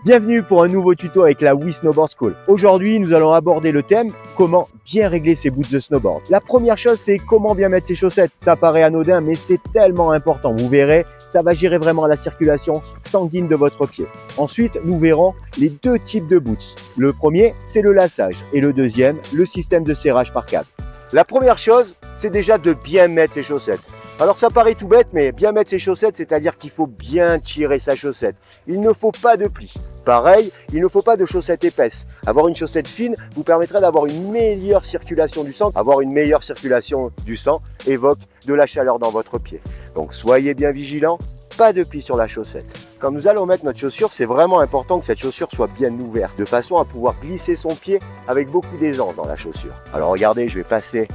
Bienvenue pour un nouveau tuto avec la Wii Snowboard School. Aujourd'hui, nous allons aborder le thème comment bien régler ses boots de snowboard. La première chose, c'est comment bien mettre ses chaussettes. Ça paraît anodin, mais c'est tellement important. Vous verrez, ça va gérer vraiment la circulation sanguine de votre pied. Ensuite, nous verrons les deux types de boots. Le premier, c'est le lassage et le deuxième, le système de serrage par câble. La première chose, c'est déjà de bien mettre ses chaussettes. Alors ça paraît tout bête, mais bien mettre ses chaussettes, c'est-à-dire qu'il faut bien tirer sa chaussette. Il ne faut pas de plis. Pareil, il ne faut pas de chaussettes épaisses. Avoir une chaussette fine vous permettra d'avoir une meilleure circulation du sang. Avoir une meilleure circulation du sang évoque de la chaleur dans votre pied. Donc soyez bien vigilants, pas de plis sur la chaussette. Quand nous allons mettre notre chaussure, c'est vraiment important que cette chaussure soit bien ouverte, de façon à pouvoir glisser son pied avec beaucoup d'aisance dans la chaussure. Alors regardez, je vais passer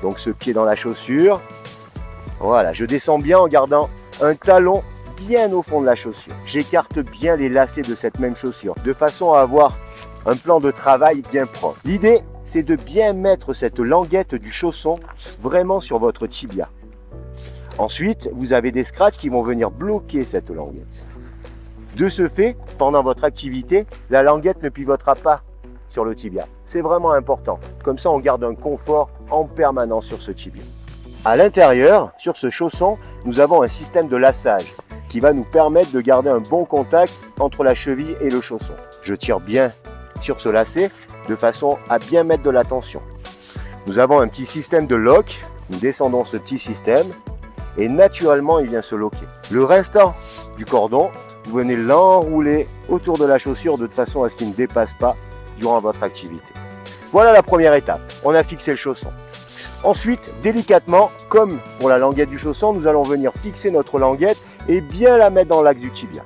donc ce pied dans la chaussure. Voilà, je descends bien en gardant un talon bien au fond de la chaussure. J'écarte bien les lacets de cette même chaussure, de façon à avoir un plan de travail bien propre. L'idée, c'est de bien mettre cette languette du chausson vraiment sur votre tibia. Ensuite, vous avez des scratchs qui vont venir bloquer cette languette. De ce fait, pendant votre activité, la languette ne pivotera pas sur le tibia. C'est vraiment important. Comme ça, on garde un confort en permanence sur ce tibia. À l'intérieur, sur ce chausson, nous avons un système de lassage qui va nous permettre de garder un bon contact entre la cheville et le chausson. Je tire bien sur ce lacet de façon à bien mettre de la tension. Nous avons un petit système de lock. Nous descendons ce petit système et naturellement, il vient se locker. Le restant du cordon, vous venez l'enrouler autour de la chaussure de façon à ce qu'il ne dépasse pas durant votre activité. Voilà la première étape. On a fixé le chausson. Ensuite, délicatement, comme pour la languette du chausson, nous allons venir fixer notre languette et bien la mettre dans l'axe du tibia.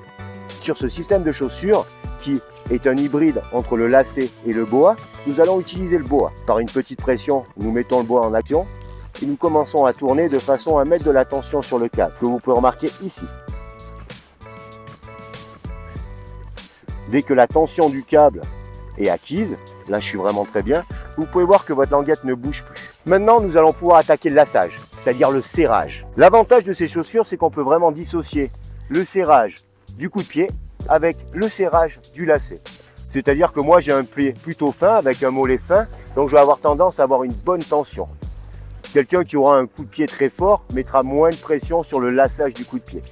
Sur ce système de chaussure, qui est un hybride entre le lacet et le boa, nous allons utiliser le boa. Par une petite pression, nous mettons le boa en action et nous commençons à tourner de façon à mettre de la tension sur le câble, que vous pouvez remarquer ici. Dès que la tension du câble est acquise, là je suis vraiment très bien, vous pouvez voir que votre languette ne bouge plus. Maintenant, nous allons pouvoir attaquer le lassage, c'est-à-dire le serrage. L'avantage de ces chaussures, c'est qu'on peut vraiment dissocier le serrage du coup de pied avec le serrage du lacet. C'est-à-dire que moi, j'ai un pied plutôt fin, avec un mollet fin, donc je vais avoir tendance à avoir une bonne tension. Quelqu'un qui aura un coup de pied très fort mettra moins de pression sur le lassage du coup de pied.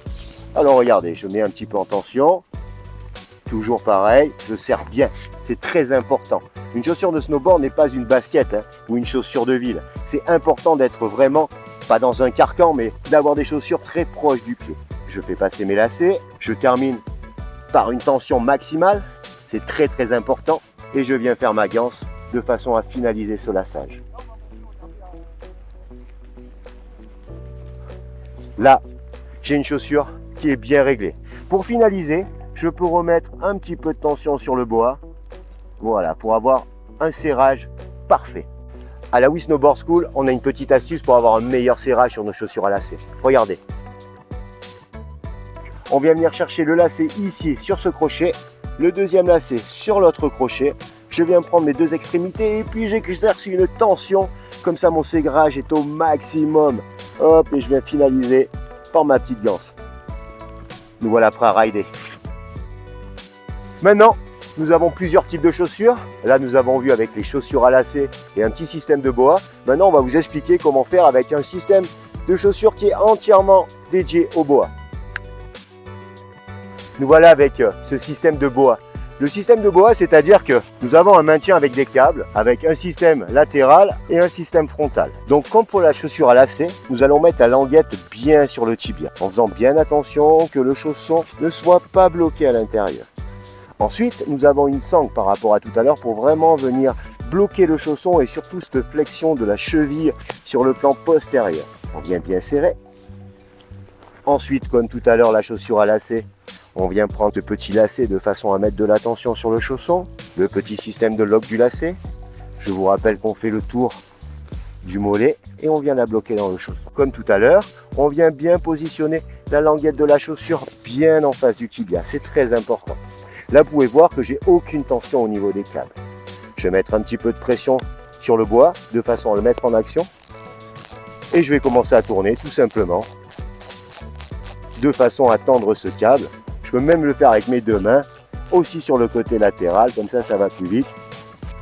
Alors regardez, je mets un petit peu en tension. Toujours pareil, je serre bien, c'est très important. Une chaussure de snowboard n'est pas une basket ou une chaussure de ville. C'est important d'être vraiment, pas dans un carcan, mais d'avoir des chaussures très proches du pied. Je fais passer mes lacets, je termine par une tension maximale, c'est très important, et je viens faire ma ganse de façon à finaliser ce lassage. Là, j'ai une chaussure qui est bien réglée. Pour finaliser, je peux remettre un petit peu de tension sur le boa, voilà, pour avoir un serrage parfait. À la Wii Snowboard School, on a une petite astuce pour avoir un meilleur serrage sur nos chaussures à lacets. Regardez. On vient venir chercher le lacet ici sur ce crochet, le deuxième lacet sur l'autre crochet. Je viens prendre mes deux extrémités et puis j'exerce une tension. Comme ça, mon serrage est au maximum. Hop, et je viens finaliser par ma petite ganse. Nous voilà prêts à rider. Maintenant, nous avons plusieurs types de chaussures. Là, nous avons vu avec les chaussures à lacets et un petit système de boa. Maintenant, on va vous expliquer comment faire avec un système de chaussures qui est entièrement dédié au boa. Nous voilà avec ce système de boa. Le système de boa, c'est-à-dire que nous avons un maintien avec des câbles, avec un système latéral et un système frontal. Donc, comme pour la chaussure à lacets, nous allons mettre la languette bien sur le tibia, en faisant bien attention que le chausson ne soit pas bloqué à l'intérieur. Ensuite, nous avons une sangle par rapport à tout à l'heure pour vraiment venir bloquer le chausson et surtout cette flexion de la cheville sur le plan postérieur. On vient bien serrer. Ensuite, comme tout à l'heure, la chaussure à lacets, on vient prendre ce petit lacet de façon à mettre de la tension sur le chausson. Le petit système de lock du lacet. Je vous rappelle qu'on fait le tour du mollet et on vient la bloquer dans le chausson. Comme tout à l'heure, on vient bien positionner la languette de la chaussure bien en face du tibia. C'est très important. Là, vous pouvez voir que j'ai aucune tension au niveau des câbles. Je vais mettre un petit peu de pression sur le bois de façon à le mettre en action. Et je vais commencer à tourner tout simplement de façon à tendre ce câble. Je peux même le faire avec mes deux mains aussi sur le côté latéral, comme ça va plus vite.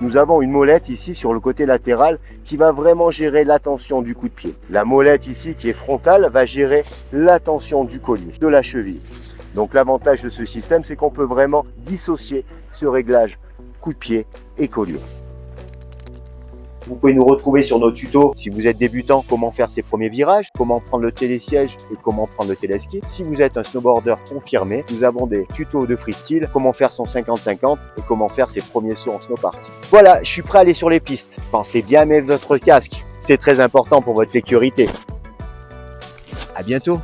Nous avons une molette ici sur le côté latéral qui va vraiment gérer la tension du coup de pied. La molette ici qui est frontale va gérer la tension du collier, de la cheville. Donc l'avantage de ce système, c'est qu'on peut vraiment dissocier ce réglage coup de pied et collier. Vous pouvez nous retrouver sur nos tutos si vous êtes débutant, comment faire ses premiers virages, comment prendre le télésiège et comment prendre le téléski. Si vous êtes un snowboarder confirmé, nous avons des tutos de freestyle, comment faire son 50-50 et comment faire ses premiers sauts en snowpark. Voilà, je suis prêt à aller sur les pistes. Pensez bien à mettre votre casque, c'est très important pour votre sécurité. À bientôt.